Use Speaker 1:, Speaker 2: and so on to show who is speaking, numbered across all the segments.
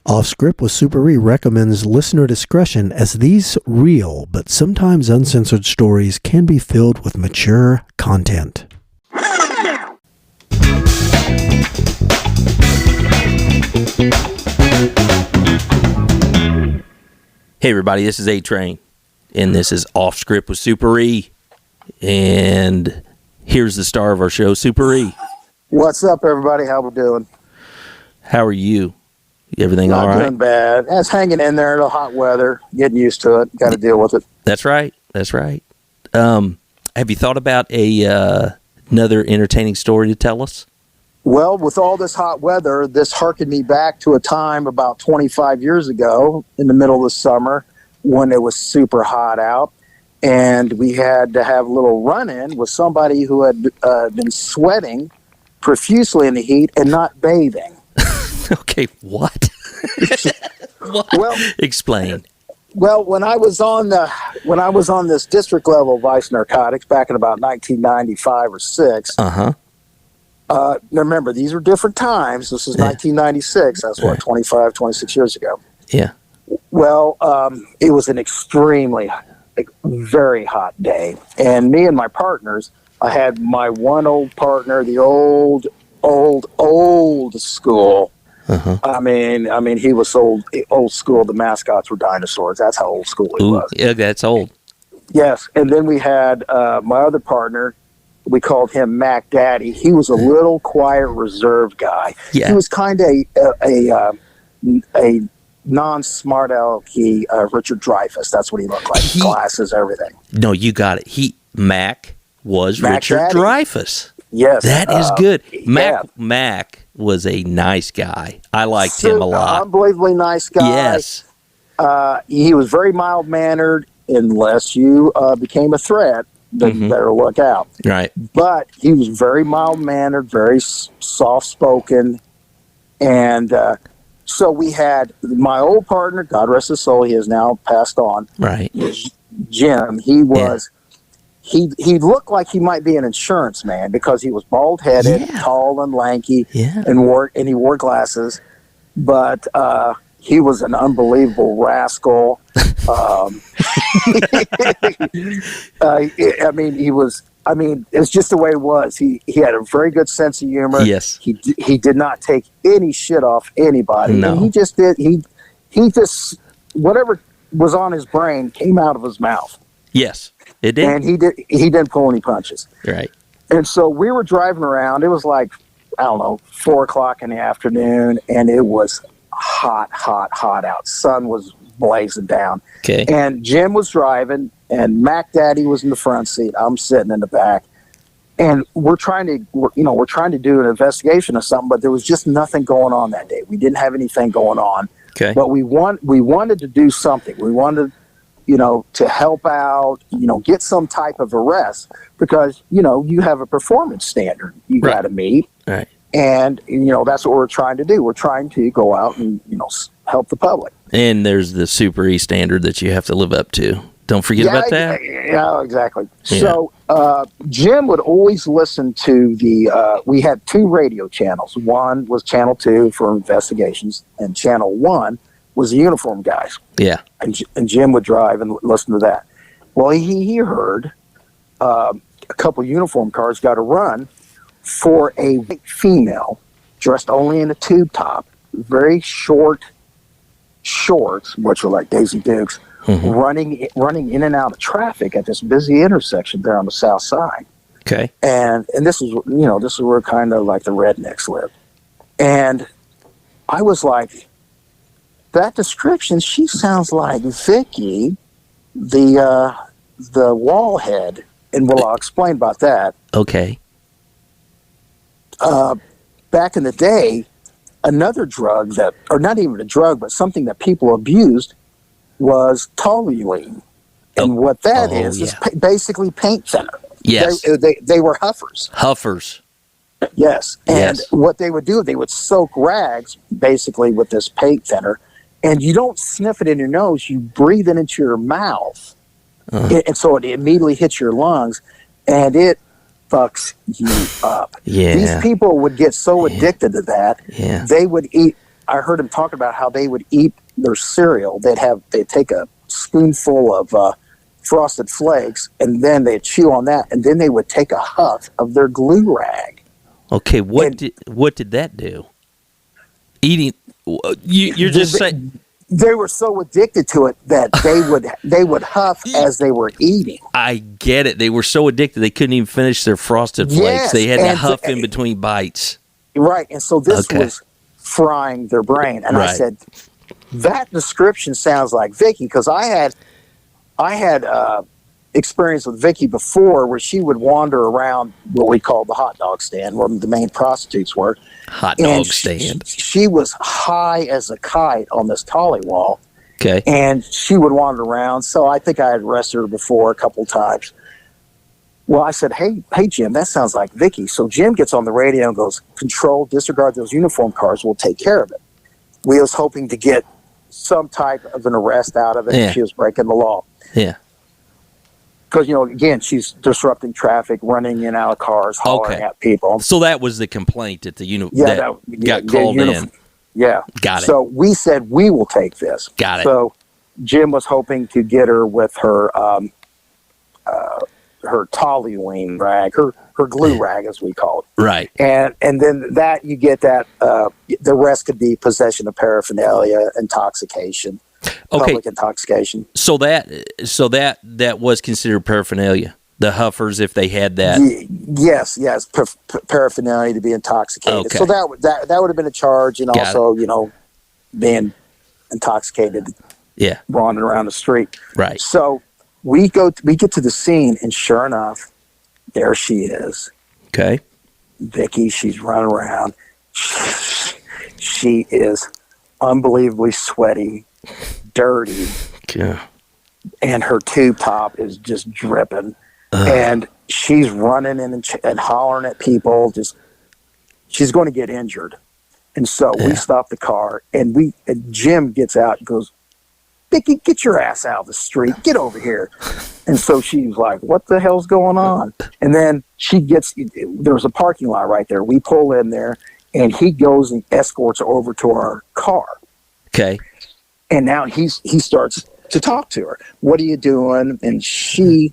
Speaker 1: Off Script with Super E recommends listener discretion as these real but sometimes uncensored stories can be filled with mature content.
Speaker 2: Hey everybody, this is A-Train, and this is Off Script with Super E. And here's the star of our show, Super E.
Speaker 3: What's up, everybody? How we doing?
Speaker 2: How are you? Everything all right?
Speaker 3: Not doing bad. It's hanging in there in the hot weather, getting used to it. Got to deal with it.
Speaker 2: That's right. That's right. Have you thought about another entertaining story to tell us?
Speaker 3: Well, with all this hot weather, this harkened me back to a time about 25 years ago in the middle of the summer when it was super hot out. And we had to have a little run-in with somebody who had been sweating profusely in the heat and not bathing.
Speaker 2: Okay, what? What?
Speaker 3: Well,
Speaker 2: explain.
Speaker 3: Well, when I was on this district level vice narcotics back in about 1995 or 6. Remember, these were different times. This is 1996. That's what, 25, 26 years ago.
Speaker 2: Yeah.
Speaker 3: Well, it was an extremely, very hot day, and me and my partners. I had my one old partner, the old school. I mean, he was old school. The mascots were dinosaurs. That's how old school he was.
Speaker 2: Yeah, that's old.
Speaker 3: Yes, and then we had my other partner. We called him Mac Daddy. He was a little quiet, reserved guy.
Speaker 2: Yeah.
Speaker 3: He was kind of a non-smart alecky Richard Dreyfuss. That's what he looked like. Glasses, everything.
Speaker 2: No, you got it. Mac was
Speaker 3: Mac
Speaker 2: Richard
Speaker 3: Daddy.
Speaker 2: Dreyfuss.
Speaker 3: Yes.
Speaker 2: That is good.
Speaker 3: Yeah.
Speaker 2: Mac was a nice guy. I liked him a lot.
Speaker 3: Unbelievably nice guy.
Speaker 2: Yes.
Speaker 3: He was very mild-mannered unless you became a threat. Then better look out.
Speaker 2: Right.
Speaker 3: But he was very mild-mannered, very soft-spoken. And so we had my old partner, God rest his soul, he has now passed on.
Speaker 2: Right.
Speaker 3: Jim, he was... Yeah. He looked like he might be an insurance man because he was bald-headed, tall and lanky, and he wore glasses. But he was an unbelievable rascal. It's just the way it was. He had a very good sense of humor.
Speaker 2: Yes.
Speaker 3: He did not take any shit off anybody.
Speaker 2: No.
Speaker 3: And he just whatever was on his brain came out of his mouth.
Speaker 2: Yes, it did.
Speaker 3: And he didn't pull any punches.
Speaker 2: Right. And
Speaker 3: so we were driving around. It was like, I don't know, 4:00 in the afternoon, and it was hot out. Sun was blazing down.
Speaker 2: Okay.
Speaker 3: And Jim was driving, and Mac Daddy was in the front seat. I'm sitting in the back, and we're trying to do an investigation of something, but there was just nothing going on that day. We didn't have anything going on.
Speaker 2: Okay.
Speaker 3: But we wanted to do something. We wanted, to help out, get some type of arrest because, you have a performance standard you got to meet.
Speaker 2: Right.
Speaker 3: And, that's what we're trying to do. We're trying to go out and, help the public.
Speaker 2: And there's the Super E standard that you have to live up to. Don't forget about that.
Speaker 3: Yeah, exactly.
Speaker 2: Yeah.
Speaker 3: So Jim would always listen to we had 2 radio channels. One was Channel 2 for investigations, and Channel 1 was the uniform guys. Yeah. And Jim would drive and listen to that. Well, he heard a couple uniform cars got a run for a female dressed only in a tube top, very short shorts, which were like Daisy Dukes, running in and out of traffic at this busy intersection there on the south side.
Speaker 2: Okay.
Speaker 3: And this is where kind of like the rednecks lived. And I was like, that description, she sounds like Vicki, the wall head. And I'll explain about that.
Speaker 2: Okay.
Speaker 3: Back in the day, another drug or not even a drug, but something that people abused was toluene. And what that is basically paint thinner.
Speaker 2: Yes.
Speaker 3: They were huffers.
Speaker 2: Huffers.
Speaker 3: Yes. And what they would do, they would soak rags basically with this paint thinner, and you don't sniff it in your nose, you breathe it into your mouth. And so it immediately hits your lungs, and it fucks you up.
Speaker 2: Yeah.
Speaker 3: These people would get so addicted to that, they would eat I heard him talk about how they would eat their cereal. They'd take a spoonful of Frosted Flakes, and then they'd chew on that, and then they would take a huff of their glue rag.
Speaker 2: Okay, what did that do? Eating, you're just saying
Speaker 3: they were so addicted to it that they would huff as they were eating.
Speaker 2: I get it. They were so addicted they couldn't even finish their Frosted Flakes.
Speaker 3: Yes,
Speaker 2: they had to huff in between bites.
Speaker 3: Right, and so this was frying their brain. And I said, that description sounds like Vicki, because I had experience with Vicki before where she would wander around what we call the hot dog stand, where the main prostitutes were.
Speaker 2: Hot dog stand.
Speaker 3: She was high as a kite on this tollywall.
Speaker 2: Okay.
Speaker 3: And she would wander around. So I think I had arrested her before a couple times. Well, I said, hey, Jim, that sounds like Vicki. So Jim gets on the radio and goes, control, disregard those uniform cars. We'll take care of it. We was hoping to get some type of an arrest out of it if she was breaking the law.
Speaker 2: Yeah.
Speaker 3: Because, again, she's disrupting traffic, running in and out of cars, hollering at people.
Speaker 2: So that was the complaint that got called in.
Speaker 3: Yeah.
Speaker 2: Got it.
Speaker 3: So we said, we will take this.
Speaker 2: Got it.
Speaker 3: So Jim was hoping to get her with her toluene rag, her glue rag, as we call it.
Speaker 2: Right.
Speaker 3: And then that you get that, the rest could be possession of paraphernalia, intoxication. Public intoxication.
Speaker 2: So that was considered paraphernalia. The huffers, if they had that.
Speaker 3: Yes. Paraphernalia to be intoxicated.
Speaker 2: Okay.
Speaker 3: So that would have been a charge, and also being intoxicated.
Speaker 2: Yeah.
Speaker 3: Wandering around the street.
Speaker 2: Right.
Speaker 3: So we get to the scene, and sure enough, there she is.
Speaker 2: Okay.
Speaker 3: Vicki, she's running around. She is unbelievably sweaty, dirty, and her tube top is just dripping, and she's running and hollering at people. She's going to get injured, and so we stop the car, and Jim gets out and goes, Vicki, get your ass out of the street, get over here. And so she's like, what the hell's going on? And then there's a parking lot right there. We pull in there, and he goes and escorts her over to our car.
Speaker 2: Okay.
Speaker 3: And now he starts to talk to her. What are you doing? And she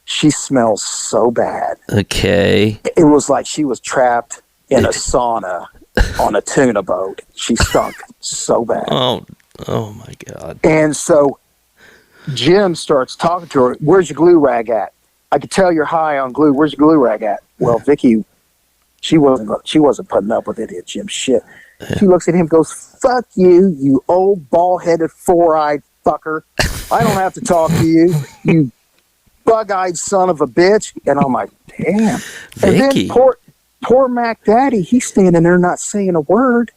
Speaker 3: smells so bad.
Speaker 2: Okay.
Speaker 3: It was like she was trapped in a sauna on a tuna boat. She stunk so bad.
Speaker 2: Oh my God.
Speaker 3: And so Jim starts talking to her. Where's your glue rag at? I could tell you're high on glue. Where's your glue rag at? Well, Vicki, she wasn't putting up with it, Jim shit. She looks at him and goes, fuck you, you old bald-headed, four-eyed fucker. I don't have to talk to you, you bug-eyed son of a bitch. And I'm like, damn.
Speaker 2: Vicki.
Speaker 3: And then poor Mac Daddy, he's standing there not saying a word,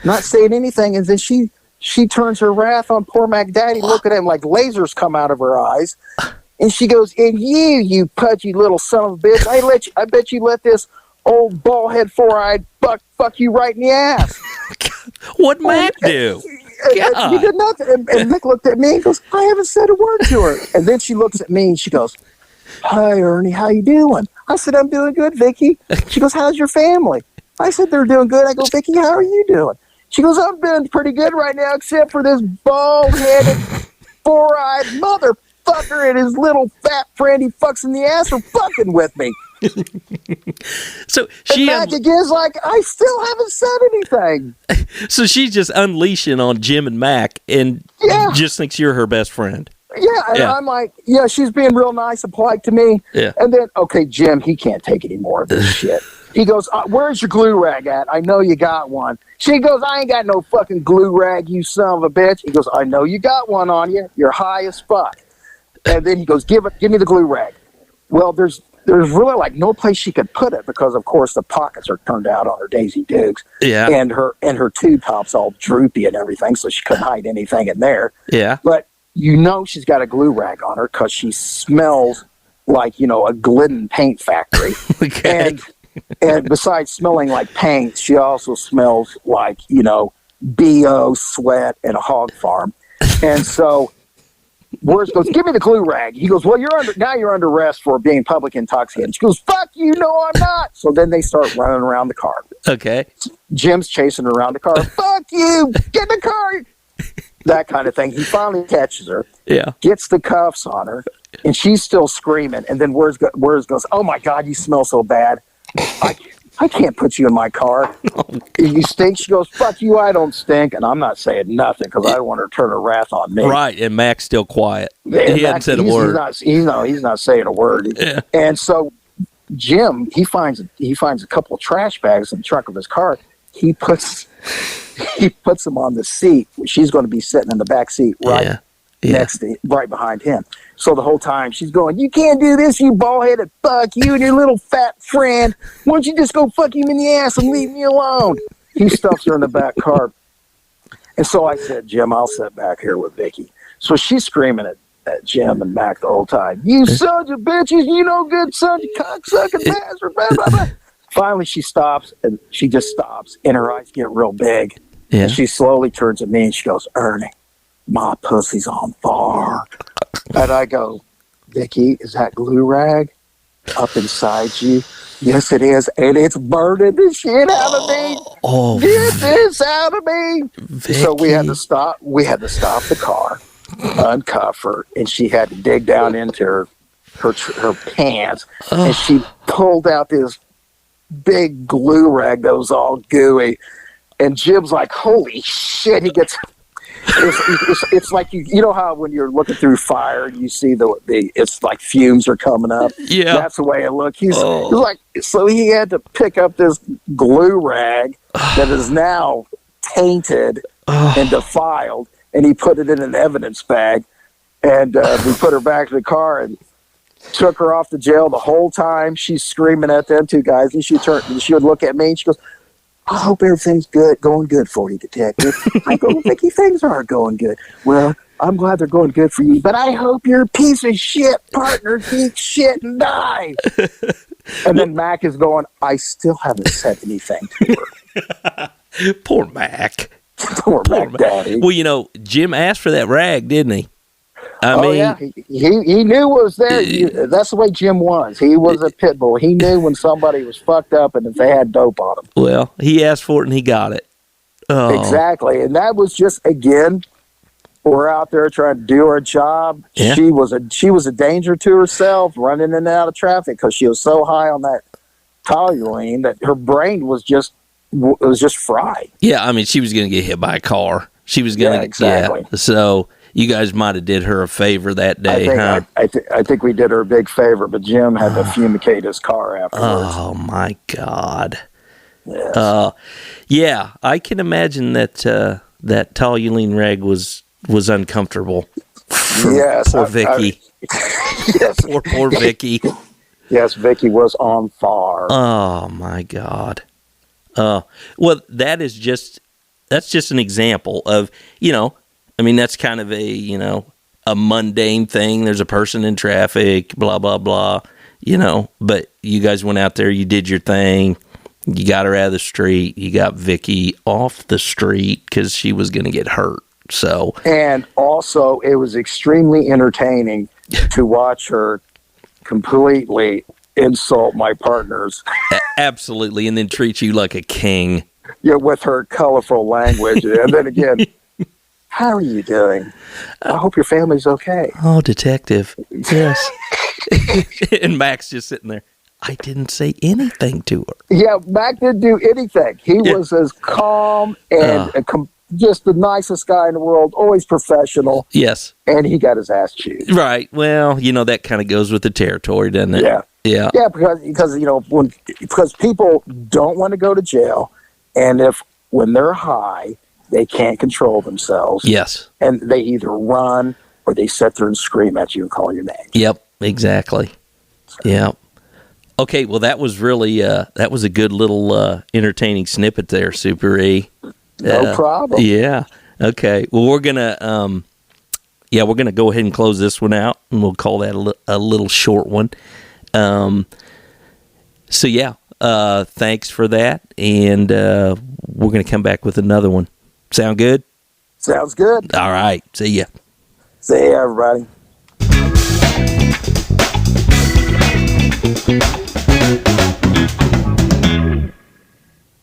Speaker 3: not saying anything. And then she turns her wrath on poor Mac Daddy, look at him like lasers come out of her eyes. And she goes, and you pudgy little son of a bitch, I bet you let this old bald-head, four-eyed fuck you right in the ass.
Speaker 2: What'd Mac do?
Speaker 3: He did nothing. And Mick looked at me and goes, I haven't said a word to her. And then she looks at me and she goes, hi, Ernie, how you doing? I said, I'm doing good, Vicki. She goes, how's your family? I said, they're doing good. I go, Vicki, how are you doing? She goes, I'm doing pretty good right now, except for this bald-headed, four-eyed motherfucker and his little fat friend he fucks in the ass for fucking with me.
Speaker 2: So
Speaker 3: and Mac again's like, I still haven't said anything.
Speaker 2: So she's just unleashing on Jim and Mac and just thinks you're her best friend.
Speaker 3: Yeah, I'm like, she's being real nice and polite to me.
Speaker 2: Yeah.
Speaker 3: And then, okay, Jim, he can't take any more of this shit. He goes, where's your glue rag at? I know you got one. She goes, I ain't got no fucking glue rag, you son of a bitch. He goes, I know you got one on you. You're high as fuck. And then he goes, give me the glue rag. Well, there's really like no place she could put it because, of course, the pockets are turned out on her Daisy Dukes.
Speaker 2: Yeah.
Speaker 3: And her tube top's all droopy and everything, so she couldn't hide anything in there.
Speaker 2: Yeah.
Speaker 3: But she's got a glue rag on her because she smells like, a Glidden paint factory.
Speaker 2: Okay.
Speaker 3: And besides smelling like paint, she also smells like, BO, sweat, and a hog farm. And so Words goes, give me the glue rag. He goes, well, you're under arrest for being public intoxicated. She goes, fuck you, no, I'm not. So then they start running around the car.
Speaker 2: Okay.
Speaker 3: Jim's chasing her around the car. Fuck you, get in the car. That kind of thing. He finally catches her.
Speaker 2: Yeah.
Speaker 3: Gets the cuffs on her, and she's still screaming. And then Words goes, oh my God, you smell so bad. I can't put you in my car. You stink. She goes, fuck you, I don't stink. And I'm not saying nothing because I don't want her to turn her wrath on me.
Speaker 2: Right, and Mac's still quiet.
Speaker 3: And
Speaker 2: he hadn't said a word.
Speaker 3: He's not saying a word.
Speaker 2: Yeah.
Speaker 3: And so Jim, he finds a couple of trash bags in the trunk of his car. He puts them on the seat. She's going to be sitting in the back seat right behind him. So the whole time she's going, you can't do this, you bald-headed fuck, you and your little fat friend. Why don't you just go fuck him in the ass and leave me alone? He stuffs her in the back car. And so I said, Jim, I'll sit back here with Vicki. So she's screaming at Jim and Mac the whole time. You sons of bitches, you no good sons of cocksucking bastard, blah, blah, blah. Finally, she stops, and she just stops, and her eyes get real big.
Speaker 2: Yeah.
Speaker 3: And she slowly turns to me, and she goes, Ernie, my pussy's on fire. And I go, Vicki, is that glue rag up inside you? Yes, it is, and it's burning the shit out of me. Get this out of me. Vicki. So we had to stop the car, uncuff her, and she had to dig down into her pants, and she pulled out this big glue rag that was all gooey. And Jim's like, holy shit. He gets it's like you know how when you're looking through fire you see the it's like fumes are coming up.
Speaker 2: Yeah,
Speaker 3: that's the way it looked. He's like, so he had to pick up this glue rag that is now tainted and defiled, and he put it in an evidence bag, and we put her back in the car and took her off to jail. The whole time she's screaming at them two guys, and she would look at me and she goes, I hope everything's going good for you, detective. I go, Vicki, things aren't going good. Well, I'm glad they're going good for you, but I hope your piece of shit partner eats shit and dies. And then Mac is going, I still haven't said anything to her.
Speaker 2: Poor Mac.
Speaker 3: Poor Mac Daddy.
Speaker 2: Well, Jim asked for that rag, didn't he? I mean,
Speaker 3: yeah, he knew it was there. That's the way Jim was. He was a pit bull. He knew when somebody was fucked up and if they had dope on them.
Speaker 2: Well, he asked for it and he got it. Oh.
Speaker 3: Exactly, and that was just, again, we're out there trying to do our job. Yeah. She was a danger to herself, running in and out of traffic because she was so high on that toluene that her brain was just fried.
Speaker 2: Yeah, I mean, she was going to get hit by a car. She was going to
Speaker 3: exactly.
Speaker 2: Yeah, so. You guys might have did her a favor that day, huh?
Speaker 3: I think we did her a big favor, but Jim had to fumigate his car afterwards.
Speaker 2: Oh, my God.
Speaker 3: Yes.
Speaker 2: Yeah, I can imagine that that toluene rag was uncomfortable for poor Vicki.
Speaker 3: Yes.
Speaker 2: Poor Vicki.
Speaker 3: Yes, Vicki was on fire.
Speaker 2: Oh, my God. Well, that's just an example of, I mean, that's kind of a mundane thing. There's a person in traffic, blah, blah, blah, but you guys went out there, you did your thing, you got her out of the street, you got Vicki off the street because she was going to get hurt. So,
Speaker 3: and also it was extremely entertaining to watch her completely insult my partners.
Speaker 2: Absolutely. And then treat you like a king.
Speaker 3: Yeah, with her colorful language. And then again, how are you doing? I hope your family's okay.
Speaker 2: Oh, detective. Yes. And Mac's just sitting there. I didn't say anything to her.
Speaker 3: Yeah, Mac didn't do anything. He was as calm and just the nicest guy in the world, always professional.
Speaker 2: Yes.
Speaker 3: And he got his ass chewed.
Speaker 2: Right. Well, that kind of goes with the territory, doesn't it?
Speaker 3: Yeah.
Speaker 2: Yeah.
Speaker 3: Yeah, because people don't want to go to jail, and when they're high, they can't control themselves.
Speaker 2: Yes. And
Speaker 3: they either run or they sit there and scream at you and call your name.
Speaker 2: Yep, exactly. So. Yep. Okay, well, that was really, that was a good little entertaining snippet there, Super E.
Speaker 3: No problem.
Speaker 2: Yeah. Okay. Well, we're going to, go ahead and close this one out, and we'll call that a little short one. Thanks for that, and we're going to come back with another one. Sound good?
Speaker 3: Sounds good.
Speaker 2: All right. See ya.
Speaker 3: See you, everybody.